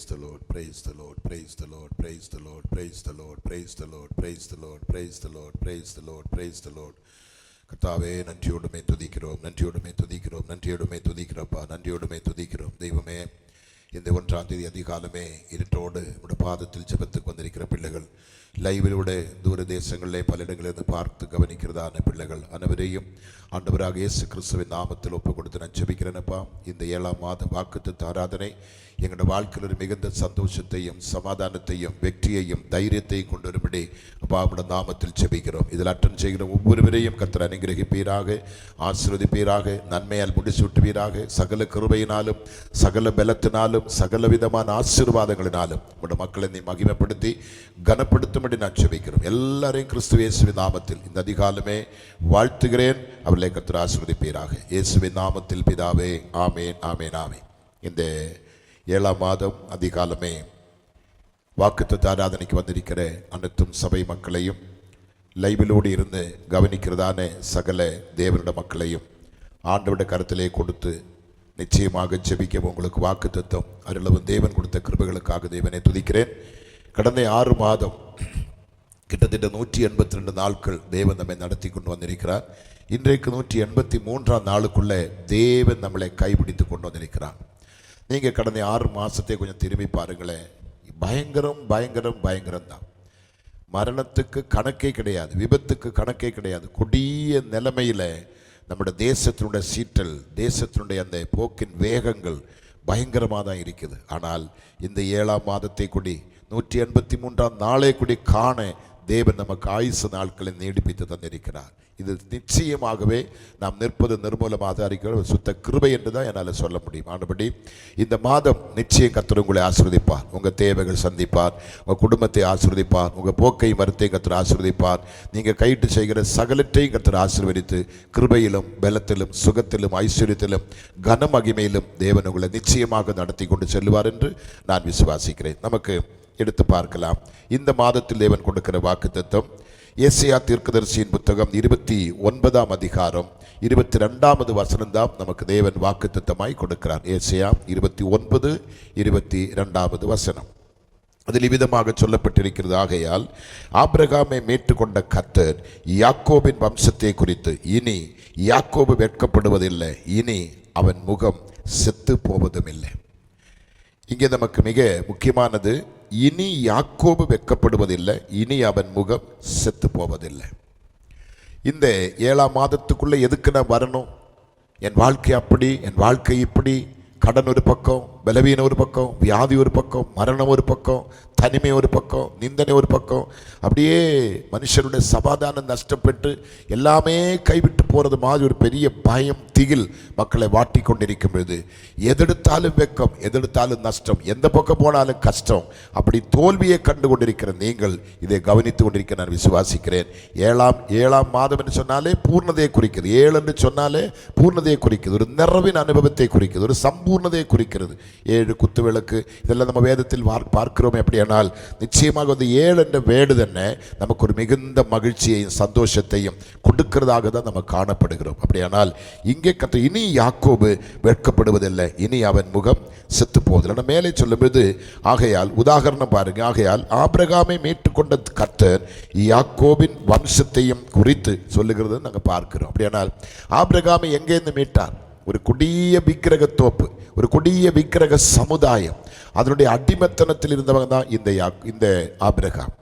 Praise the Lord, praise the Lord, praise the Lord, praise the Lord, praise the Lord, praise the Lord, praise the Lord, praise the Lord, praise the Lord, praise the Lord. கர்த்தாவே நன்றியோடுமே துதிக்கிறோம், நன்றியோடுமே துதிக்கிறோம், நன்றியோடுமே துதிக்கிறோம்ப்பா, நன்றியோடுமே துதிக்கிறோம். தெய்வமே, இந்த 1ஆம் தேதி அதிகாலமே இருட்டோடு உடைய பாதத்தில் ஜெபத்துக்கு வந்திருக்கிற பிள்ளைகள், லைவிலூടെ தூர தேசங்களிலே பல இடங்களிலிருந்து பார்த்து கவனிக்கிறதான பிள்ளைகள் அனைவரையும் ஆண்டவராக இயேசு கிறிஸ்துவின் நாமத்தில் ஒப்பு கொடுத்து நான் ஜெபிக்கிறேனப்பா. இந்த 7ஆம் மாத வாக்குத்தத்த ஆராதனை எங்களுடைய வாழ்க்கையில் ஒரு மிகுந்த சந்தோஷத்தையும் சமாதானத்தையும் வெற்றியையும் தைரியத்தையும் கொண்டு வரும்படி அப்பா உடைய நாமத்தில் ஜெபிக்கிறோம். இதில் அட்டன் செய்கிற ஒவ்வொருவரையும் கர்த்தர் அனுகிரகிப்பீராக, ஆசீர்வதிப்பீராக, நன்மையால் முடிசூட்டுவீராக. சகல கிருபையினாலும் சகல பலத்தினாலும் சகல விதமான ஆசீர்வாதங்களினாலும் உடைய மக்களை நீ மகிமைப்படுத்தி கனப்படுத்தும்படி நான் ஜெபிக்கிறோம். எல்லாரையும் கிறிஸ்து இயேசுவின் நாமத்தில் இந்த அதிகாலமே வாழ்த்துகிறேன். அவர்களை கர்த்தர் ஆசீர்வதிப்பீராக. இயேசுவின் நாமத்தில் பிதாவே, ஆமேன், ஆமேன், ஆமேன். இந்த 7ஆம் மாதம் அதிகாலமே வாக்குத்தத்த ஆராதனைக்கு வந்திருக்கிற அனைத்தும் சபை மக்களையும், லைவிலோடு இருந்து கவனிக்கிறதான சகல தேவனுடைய மக்களையும் ஆண்டவருடைய கருத்திலே கொடுத்து நிச்சயமாக ஜெபிக்க உங்களுக்கு வாக்குத்தத்தம் அருளவும் தேவன் கொடுத்த கிருபைகளுக்காக தேவனை துதிக்கிறேன். கடந்த 6 மாதம் கிட்டத்தட்ட 182 நாட்கள் தேவன் நம்மை நடத்தி கொண்டு வந்திருக்கிறார். இன்றைக்கு 183ஆம் நாளுக்குள்ளே தேவன் நம்மளை கைப்பிடித்து கொண்டு வந்திருக்கிறார். நீங்கள் கடந்த 6 மாதத்தை கொஞ்சம் திரும்பி பாருங்களேன். பயங்கரம் பயங்கரம் பயங்கரம் தான். மரணத்துக்கு கணக்கே கிடையாது, விபத்துக்கு கணக்கே கிடையாது. கொடிய நிலைமையில் நம்முடைய தேசத்தினுடைய சீற்றல், தேசத்தினுடைய அந்த போக்கின் வேகங்கள் பயங்கரமாக தான் இருக்குது. ஆனால் இந்த 7ஆம் மாதத்தை கூடி 183ஆம் நாளை கூடி காண தேவன் நமக்கு ஆயுசு நாட்களை நீடிப்பித்து தந்திருக்கிறார். இது நிச்சயமாகவே நாம் நிற்பது நிர்மூலமாக இருக்கிற சுத்த கிருபை என்று தான் என்னால் சொல்ல முடியும். ஆனபடி இந்த மாதம் நிச்சயம் கர்த்தர் உங்களை ஆசீர்வதிப்பார், உங்கள் தேவைகள் சந்திப்பார், உங்கள் குடும்பத்தை ஆசீர்வதிப்பார், உங்கள் போக்கை மரத்தையும் கர்த்தர் ஆசீர்வதிப்பார். நீங்கள் கையிட்டு செய்கிற சகலத்தையும் கர்த்தர் ஆசீர்வதித்து கிருபையிலும் பலத்திலும் சுகத்திலும் ஐஸ்வர்யத்திலும் கன மகிமையிலும் தேவன் உங்களை நிச்சயமாக நடத்தி கொண்டு செல்வார் என்று நான் விசுவாசிக்கிறேன். நமக்கு எடுத்து பார்க்கலாம். இந்த மாதத்தில் தேவன் கொடுக்கிற வாக்குத்தத்தம் ஏசாயா தீர்க்கதரிசியின் புத்தகம் 29ஆம் அதிகாரம் 22வது வசனம் தான் நமக்கு தேவன் வாக்குத்தத்தமாய் கொடுக்கிறார். ஏசாயா 29:22வது வசனம். அதில் இவ்விதமாக சொல்லப்பட்டிருக்கிறது, ஆகையால் ஆபிரகாமை மீட்டுக்கொண்ட கர்த்தர் யாக்கோபின் வம்சத்தை குறித்து, இனி யாக்கோபு வெட்கப்படுவதில்லை, இனி அவன் முகம் செத்து போவதும் இல்லை. இங்கே நமக்கு மிக முக்கியமானது, இனி யாக்கோபு வெட்கப்படுவதில்லை, இனி அவன் முகம் செத்து போவதில்லை. இந்த 7ஆம் மாதத்துக்குள்ளே எதுக்கு நான் வரணும்? என் வாழ்க்கை அப்படி, என் வாழ்க்கை இப்படி, கடன் ஒரு பக்கம், பலவீனம் ஒரு பக்கம், வியாதி ஒரு பக்கம், மரணம் ஒரு பக்கம், தனிமை ஒரு பக்கம், நிந்தனை ஒரு பக்கம், அப்படியே மனுஷனுடைய சமாதானம் நஷ்டப்பட்டு எல்லாமே கைவிட்டு போகிறது மாதிரி ஒரு பெரிய பயம், திகில் மக்களை வாட்டி கொண்டிருக்கும் பொழுது எதெடுத்தாலும் வெக்கம், எதெடுத்தாலும் நஷ்டம், எந்த பக்கம் போனாலும் கஷ்டம், அப்படி தோல்வியை கண்டு கொண்டிருக்கிற நீங்கள் இதை கவனித்து கொண்டிருக்க நான் விசுவாசிக்கிறேன். 7ஆம் மாதம் என்று சொன்னாலே பூர்ணதையை குறிக்குது. 7 என்று சொன்னாலே பூர்ணதையை குறிக்குது, ஒரு நிறைவின் அனுபவத்தை குறிக்குது, ஒரு சம்பூர்ணதையை குறிக்கிறது. 7 குத்து விளக்கு இதெல்லாம் நம்ம வேதத்தில் பார்க்கிறோம். எப்படியானால் நிச்சயமாக வந்து 7 என்ற வேடு തന്നെ நமக்கு ஒரு மிகுந்த மகிழ்ச்சியையும் சந்தோஷத்தையும் கொடுக்கிறதாக தான் நம்ம காணப்படுகிறோம். அப்படியானால் இங்கே கர்த்தர் இனி யாக்கோபு வெட்கப்படுவதில்லை, இனி அவன் முகம் செத்து போவதில்லை. மேலே சொல்லும்போது, ஆகையால் உதாரணம் பாருங்க, ஆகையால் ஆபிரகாமை மீட்டுக்கொண்ட கர்த்தர் யாக்கோபின் வம்சத்தையும் குறித்து சொல்லுகிறது நாங்கள் பார்க்கிறோம். அப்படியானால் ஆபிரகாமை எங்கேருந்து மீட்டார்? ஒரு கொடிய விக்கிரக தோப்பு, ஒரு கொடிய விக்கிரக சமுதாயம், அதனுடைய அடிமத்தனத்தில் இருந்தவங்க தான் இந்த ஆபிரகாம்.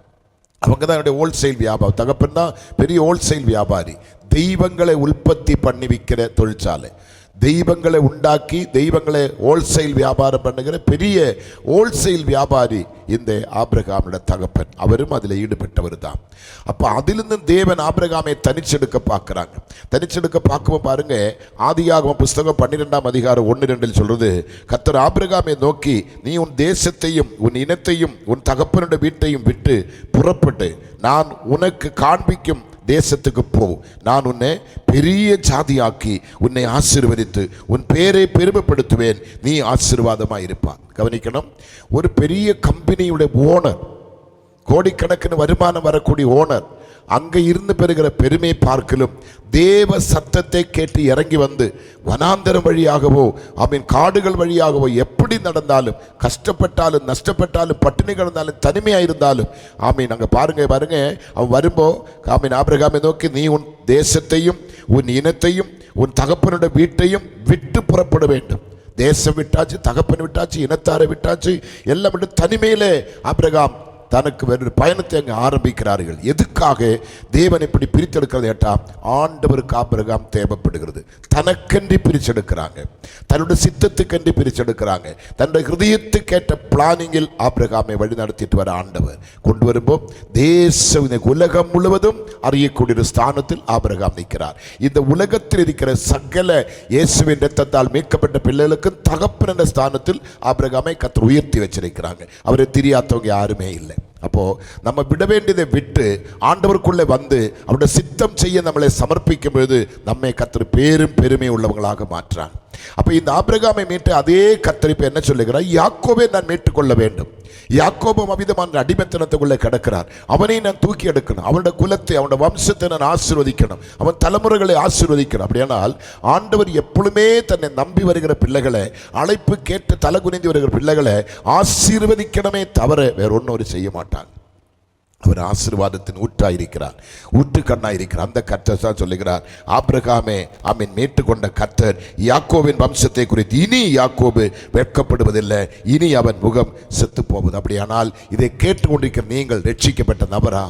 அவங்க தான் என்னுடைய ஹோல்சேல் வியாபாரம். தகப்பன் தான் பெரிய ஹோல்சேல் வியாபாரி, தெய்வங்களை உற்பத்தி பண்ணி விற்கிற தொழிற்சாலை, தெய்வங்களை உண்டாக்கி தெய்வங்களை ஹோல்சேல் வியாபாரம் பண்ணுகிற பெரிய ஹோல்சேல் வியாபாரி இந்த ஆபிரகாமோட தகப்பன். அவரும் அதில் ஈடுபட்டவர் தான். அப்போ அதிலிருந்து தேவன் ஆபிரகாமை தனிச்செடுக்க பார்க்குறாங்க. தனிச்செடுக்க பார்க்கவும் பாருங்க, ஆதியாகமம் புஸ்தகம் 12ஆம் அதிகாரம் 1-2 சொல்றது, கர்த்தர் ஆபிரகாமை நோக்கி, நீ உன் தேசத்தையும் உன் இனத்தையும் உன் தகப்பனுடைய வீட்டையும் விட்டு புறப்பட்டு நான் உனக்கு காண்பிக்கும் தேசத்துக்கு போ, நான் உன்னை பெரிய ஜாதியாக்கி உன்னை ஆசீர்வதித்து உன் பேரை பெருமைப்படுத்துவேன், நீ ஆசீர்வாதமாக இருப்பான். கவனிக்கணும், ஒரு பெரிய கம்பெனியுடைய ஓனர், கோடிக்கணக்கிന് வருமானம் வரக்கூடிய ஓனர், அங்கே இருந்து பெறுகிற பெருமை பார்க்கலும் தேவ சத்தத்தை கேட்டு இறங்கி வந்து வனாந்தரம் வழியாகவோ காடுகள் வழியாகவோ எப்படி நடந்தாலும், கஷ்டப்பட்டாலும் நஷ்டப்பட்டாலும் பட்டினி கிடந்தாலும் தனிமையாக இருந்தாலும் அங்கே பாருங்க அவன் வரும்போ ஆபிரகாமை நோக்கி, நீ உன் தேசத்தையும் உன் இனத்தையும் உன் தகப்பனுடைய வீட்டையும் விட்டு புறப்பட வேண்டும். தேசம் விட்டாச்சு, தகப்பன் விட்டாச்சு, இனத்தாரை விட்டாச்சு, எல்லாம் விட்டு தனிமையிலே ஆபிரகாம் தனக்கு வேறு பயணத்தை அங்கே ஆரம்பிக்கிறார்கள். எதுக்காக தேவன் இப்படி பிரித்தெடுக்கிறது கேட்டால், ஆண்டவருக்கு ஆபிரகாம் தேவைப்படுகிறது. தனக்கென்று பிரிச்செடுக்கிறாங்க, தன்னுடைய சித்தத்துக்கென்று பிரிச்செடுக்கிறாங்க. தன்னுடைய ஹிருதயத்துக்கேற்ற பிளானிங்கில் ஆபிரகாமை வழி நடத்திட்டு வர ஆண்டவர் கொண்டு வரும்போது தேச உலகம் முழுவதும் அறியக்கூடிய ஸ்தானத்தில் ஆபிரகாம் நிற்கிறார். இந்த உலகத்தில் இருக்கிற சகல இயேசுவின் இரத்தத்தால் மீட்கப்பட்ட பிள்ளைகளுக்கு தகப்பன் என்ற ஸ்தானத்தில் ஆபிரகாமை கர்த்தர் உயர்த்தி வச்சிருக்கிறாங்க. அவரை தெரியாதவங்க யாருமே இல்லை. அப்போ நம்ம விட வேண்டியதை விட்டு ஆண்டவருக்குள்ளே வந்து அவருடைய சித்தம் செய்ய நம்மளை சமர்ப்பிக்கும் பொழுது நம்மை கர்த்தர் பேரும் பெருமை உள்ளவங்களாக மாற்றாங்க. அப்போ இந்த ஆபிரகாமை மீட்டு அதே கர்த்தர் இப்ப என்ன சொல்லுகிறார், யாக்கோபை நான் மீட்டுக்கொள்ள வேண்டும். யாக்கோபும் அவிதமான அடிமைத்தனத்துக்குள்ளே கிடக்கிறார். அவனை நான் தூக்கி எடுக்கணும், அவனுடைய குலத்தை அவனுடைய வம்சத்தை நான் ஆசீர்வதிக்கணும், அவன் தலைமுறைகளை ஆசீர்வதிக்கணும். அப்படியானால் ஆண்டவர் எப்பொழுதுமே தன்னை நம்பி வருகிற பிள்ளைகளை, அழைப்பு கேட்டு தலை குனிந்து வருகிற பிள்ளைகளை ஆசீர்வதிக்கணுமே தவிர வேற ஒன்றும் அவர் செய்ய மாட்டாங்க. அவர் ஆசீர்வாதத்தின் ஊற்றாயிருக்கிறார், ஊற்றுக்கண்ணாயிருக்கிறார். அந்த கர்த்தர் தான் சொல்லுகிறார், ஆபிரகாமே மீட்டுக்கொண்ட கர்த்தர் யாக்கோபின் வம்சத்தை குறித்து இனி யாக்கோபு வெட்கப்படுவதில்லை, இனி அவன் முகம் செத்து போவது. அப்படியானால் இதை கேட்டுக்கொண்டிருக்கிற நீங்கள் ரட்சிக்கப்பட்ட நபரா?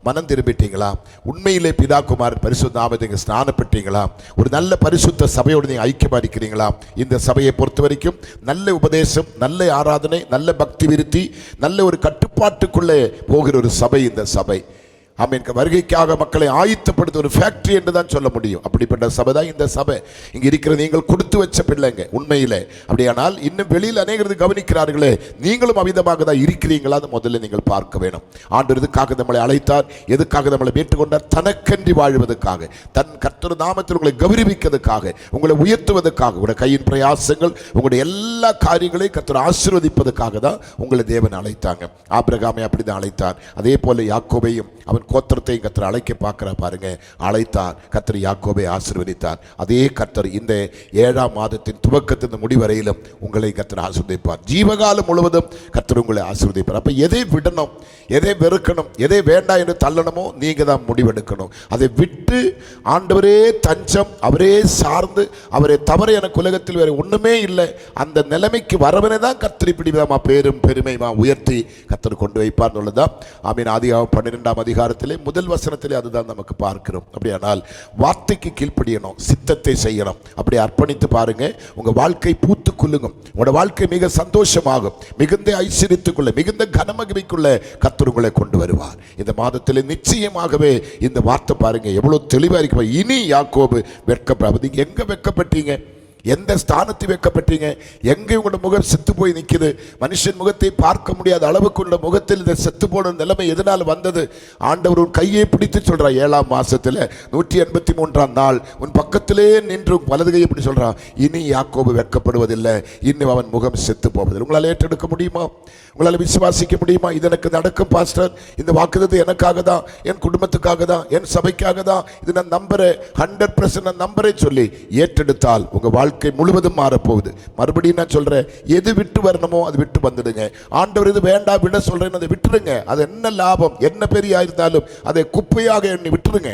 மனம் திரும்பிட்டீங்களா? உண்மையிலே பிதாகுமார் பரிசுத்த நாமத்தை ஸ்நானப்பட்டீங்களா? ஒரு நல்ல பரிசுத்த சபையோடு நீங்கள் ஐக்கியமாக இருக்கிறீங்களா? இந்த சபையை பொறுத்த வரைக்கும் நல்ல உபதேசம், நல்ல ஆராதனை, நல்ல பக்தி விருத்தி, நல்ல ஒரு கட்டுப்பாட்டுக்குள்ளே போகிற ஒரு சபை இந்த சபை. வருகைக்காக மக்களை ஆயத்தப்படுத்த ஒரு ஃபேக்டரி என்று தான் சொல்ல முடியும். அப்படிப்பட்ட சபை தான் இந்த சபை. இங்க இருக்கிற நீங்கள் கொடுத்து வச்ச பிள்ளைங்க உண்மையிலே. அப்படியானால் இன்னும் வெளியில் அநேகருக்கு கவனிக்கிறார்களே, நீங்களும் அவிதமாக தான் இருக்கிறீங்களா? முதல்ல நீங்கள் பார்க்க வேணும். ஆண்டவர் எதுக்காக நம்மளை அழைத்தார், எதுக்காக நம்மளை மீட்டுக்கொண்டார்? தனக்கன்றி வாழ்வதற்காக, தன் கர்த்தர் நாமத்தில் உங்களை கௌரவிக்கிறதுக்காக, உங்களை உயர்த்துவதற்காக, உங்களுடைய கையின் பிரயாசங்கள், உங்களுடைய எல்லா காரியங்களையும் கர்த்தர் ஆசீர்வதிப்பதற்காக தான் உங்களை தேவன் அழைத்தாங்க. ஆபிரகாமை அப்படிதான் அழைத்தார். அதே போல யாக்கோபையும் அவன் கோத்திரத்தையும் கர்த்தர் அழைக்க பார்க்கிற பாருங்க, அழைத்தார். கர்த்தர் யாக்கோபை ஆசீர்வதித்தார். அதே கர்த்தர் இந்த 7ஆம் மாதத்தின் துவக்கத்தின் முடிவரையிலும் உங்களை கர்த்தர் ஆசீர்வதிப்பார். ஜீவகாலம் முழுவதும் கர்த்தர் உங்களை ஆசீர்வதிப்பார். அப்ப எதை விடணும், எதை வெறுக்கணும், எதை வேண்டாம் என்று தள்ளணுமோ நீங்க தான் முடிவெடுக்கணும். அதை விட்டு ஆண்டவரே தஞ்சம், அவரே சார்ந்து, அவரை தவிர எனக்கு உலகத்தில் வேற ஒண்ணுமே இல்லை, அந்த நிலைமைக்கு வரவனே தான் கர்த்தர் இப்படி பேரும் பெருமைமா உயர்த்தி கர்த்தர் கொண்டு வைப்பார் உள்ளதான். ஆதியாகமம் 12ஆம் அதிகாரத்திலே முதல் வசனத்திலே அதுதான் நமக்கு பார்க்கிறோம். அப்படியானால் வார்த்தைக்கு கீழ்ப்படியணும், சித்தத்தை செய்யணும். அப்படி அர்ப்பணித்து பாருங்க, உங்க வாழ்க்கை பூத்து குலுங்கும், உங்களோட வாழ்க்கை மிக சந்தோஷமாகும், மிகுந்த ஐஸ்வரியத்துக்குள்ள, மிகுந்த கனமகிமைக்குள்ள கர்த்தர் உங்களை கொண்டு வருவார். இந்த மாதத்தில் நிச்சயமாகவே இந்த வார்த்தை பாருங்க எவ்வளவு தெளிவா இருக்கு. இனி யாக்கோபு வெட்கப்படாது. எங்க வெட்கப்பட்டீங்க? எந்த ஸ்தானத்தை வைக்கப்பட்டீங்க? எங்கே உங்களோட முகம் செத்து போய் நிற்குது? மனுஷன் முகத்தை பார்க்க முடியாத அளவுக்கு உள்ள முகத்தில் இந்த செத்து போன நிலைமை எதனால் வந்தது? ஆண்டவர் உன் கையை பிடித்து சொல்றார். 7ஆம் மாசத்துல 183ஆம் நாள் உன் பக்கத்திலே நின்று வலது கையை எப்படி சொல்றான், இனி யாக்கோபு வெட்கப்படுவதில்லை, இன்னும் அவன் முகம் செத்து போவதில்லை. உங்களால் ஏற்றெடுக்க முடியுமா? உங்களால் விசுவாசிக்க முடியுமா? இது எனக்கு நடக்கும் பாஸ்டர், இந்த வாக்குத்தத்தம் எனக்காக தான், என் குடும்பத்துக்காக தான், என் சபைக்காக தான், இது நான் நம்புறேன், 100% நான் நம்புறேன் சொல்லி ஏற்றெடுத்தால் உங்க வாழ்க்கை முழுவதும் மாறப்போகுது. மறுபடியும் நான் சொல்றேன், எது விட்டு வரணுமோ அது விட்டு வந்துடுங்க. ஆண்டவர் இது வேண்டாம் விட சொல்றேன்னு அதை விட்டுருங்க. அது என்ன லாபம், என்ன பெரிய இருந்தாலும் அதை குப்பையாக எண்ணி விட்டுருங்க.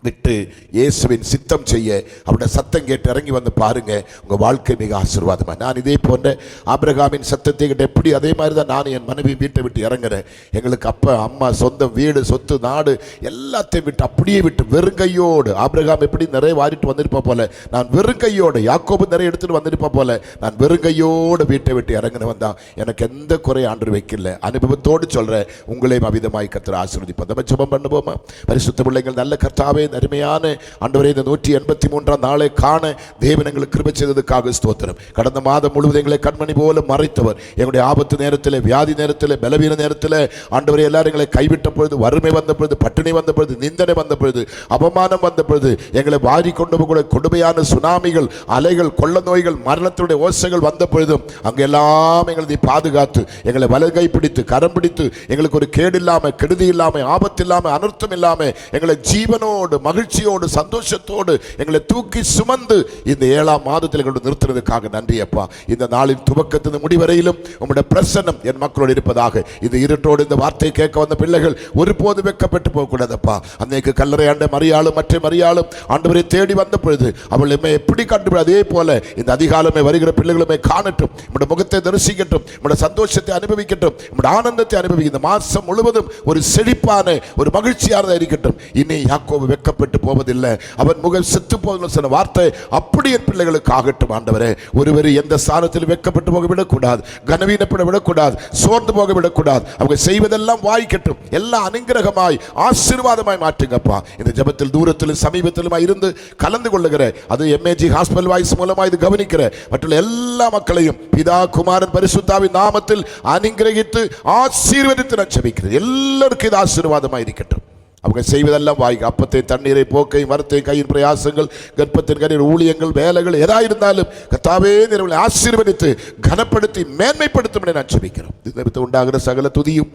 விட்டு இயேசுவின் சித்தம் செய்ய அவருடைய சத்தம் கேட்டு இறங்கி வந்து பாருங்க, உங்க வாழ்க்கை மிக ஆசீர்வாதமா. நான் இதே போன்ற ஆபிரகாமின் சத்தத்தை கிட்ட எப்படி அதே மாதிரி தான் நான் என் மனைவி வீட்டை விட்டு இறங்குறேன். எங்களுக்கு அப்பா அம்மா சொந்தம் வீடு சொத்து நாடு எல்லாத்தையும் விட்டு அப்படியே விட்டு வெறுங்கையோடு, ஆபிரகாம் எப்படி நிறைய வாரிட்டு வந்திருப்பா போல, நான் வெறுங்கையோடு, யாக்கோபு நிறைய எடுத்துட்டு வந்திருப்பா போல, நான் வெறுங்கையோடு வீட்டை விட்டு இறங்கினவன் தான். எனக்கு எந்த குறை ஆண்டு வைக்கல. அனுபவத்தோடு சொல்றேன், உங்களையும் அவிதமாய் கர்த்தர் ஆசீர்வதிப்பார். நம்ம ஜெபம் பண்ணுவோமா? பரிசுத்த பிள்ளைகள், நல்ல கர்த்தாவே அருமையான ஆண்டவரே இந்த 183ஆம் நாளை காண தேவன் எங்களுக்கு கிருபை செய்ததுக்காக ஸ்தோத்திரம். கடந்த மாதம் முழுவதும் எங்களை கண்மணி போல மறைத்தவர். எங்களுடைய ஆபத்து நேரத்தில், வியாதி நேரத்தில், பலவீன நேரத்தில் ஆண்டவரே எல்லாரும் எங்களை கைவிட்ட பொழுது, வறுமை வந்த பொழுது, பட்டினி வந்த பொழுது, நிந்தனை வந்த பொழுது, அவமானம் வந்த பொழுது, எங்களை வாரி கொண்டு போக கொடுமையான சுனாமிகள், அலைகள், கொள்ள நோய்கள், மரணத்தினுடைய ஓசைகள் வந்த பொழுதும் அங்கெல்லாம் எங்களை பாதுகாத்து எங்களை வலகை பிடித்து கரம் பிடித்து எங்களுக்கு ஒரு கேடு இல்லாம, கெடுதி இல்லாம, ஆபத்து இல்லாம, அனர்த்தம் இல்லாம எங்களை ஜீவனோடு, மகிழ்ச்சியோடு, சந்தோஷத்தோடு எங்களை தூக்கி சுமந்து இந்த 7ஆம் மாதத்தில் எங்களோடு நிறுத்தினதுக்காக நன்றி அப்பா. இந்த நாளின் துவக்கத்தின் முடிவரையிலும் உம்முடைய பிரசன்னம் என் மக்களோடு இருப்பதாக. இந்த இருட்டோடு இந்த வார்த்தை கேட்க வந்த பிள்ளைகள் ஒருபோது வெட்கப்பட்டு போகக்கூடாதப்பா. அன்னைக்கு கல்லறை ஆண்ட மரியாளும் மற்ற மரியாளும் ஆண்டவரை தேடி வந்த பொழுது அவள் எம்மை எப்படி கண்டு, அதே போல இந்த அதிகாலமே வருகிற பிள்ளைகளுமே காணட்டும், உம்முடைய முகத்தை தரிசிக்கட்டும், உம்முடைய சந்தோஷத்தை அனுபவிக்கட்டும், உம்முடைய ஆனந்தத்தை அனுபவிக்கும். இந்த மாசம் முழுவதும் ஒரு செழிப்பான, ஒரு மகிழ்ச்சியானதாக இருக்கட்டும். இனி யாக்கோபு வெட்கப்பட்டு போவதில்லை, அவன் முகம் செத்து போவதில்லை சொன்ன வார்த்தை அப்படி என் பிள்ளைகளுக்கு ஆகட்டும். ஆண்டவரே, ஒருவர் எந்த ஸ்தானத்தில் வெட்கப்பட்டு போக விடக்கூடாது, கனவீனப்பட விடக்கூடாது, சோர்ந்து போக விடக்கூடாது. அவங்க செய்வதெல்லாம் வாய்க்கட்டும், எல்லாம் அனுங்கிரகமாய் ஆசீர்வாதமாய் மாற்றுங்கப்பா. இந்த ஜெபத்தில் தூரத்திலும் சமீபத்திலுமா இருந்து கலந்து கொள்ளுகிற, அது எம்ஏஜி ஹாஸ்பிட்டல் வாய்ஸ் மூலமாக இது கவனிக்கிற மற்ற எல்லா மக்களையும் பிதா, குமாரன், பரிசுத்தாவின் நாமத்தில் அனுங்கிரகித்து ஆசீர்வதித்து நான் ஜெபிக்கிறேன். எல்லாருக்கும் இது ஆசீர்வாதமாக இருக்கட்டும். அவங்க செய்வதெல்லாம் வாய்க்கு அப்பத்தை, தண்ணீரை, போக்கை, மரத்தை, கையின் பிரயாசங்கள், கர்ப்பத்தின் கண்ணீர், ஊழியங்கள், வேலைகள் எதாயிருந்தாலும் கர்த்தாவே நிறுவனங்களை ஆசீர்வதித்து கனப்படுத்தி மேன்மைப்படுத்தும் நான் ஜெபிக்கிறோம். இது உண்டாகிற சகல துதியும்,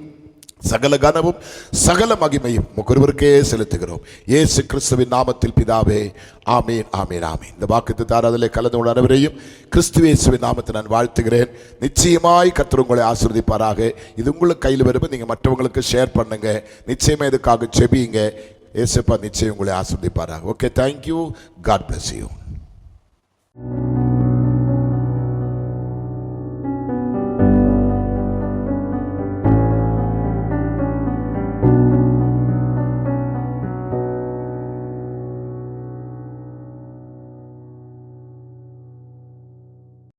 சகல கனமும், சகல மகிமையும் ஒருவருக்கே செலுத்துகிறோம். இயேசு கிறிஸ்துவின் நாமத்தில் பிதாவே, ஆமீன், ஆமீன், ஆமீன். இந்த வாக்குத்தத்த ஆராதனையிலே கலந்து கொண்ட அனைவரையும் கிறிஸ்து இயேசுவின் நாமத்தில் நான் வாழ்த்துகிறேன். நிச்சயமாய் கர்த்தர் உங்களை ஆசீர்வதிப்பாராக. இது உங்களுக்கு கையில் வரும்போது நீங்கள் மற்றவங்களுக்கு ஷேர் பண்ணுங்க. நிச்சயமா இதுக்காக செபியுங்க. இயேசுப்பா நிச்சயம் உங்களை ஆசீர்வதிப்பாராக. Okay, thank you. God bless you.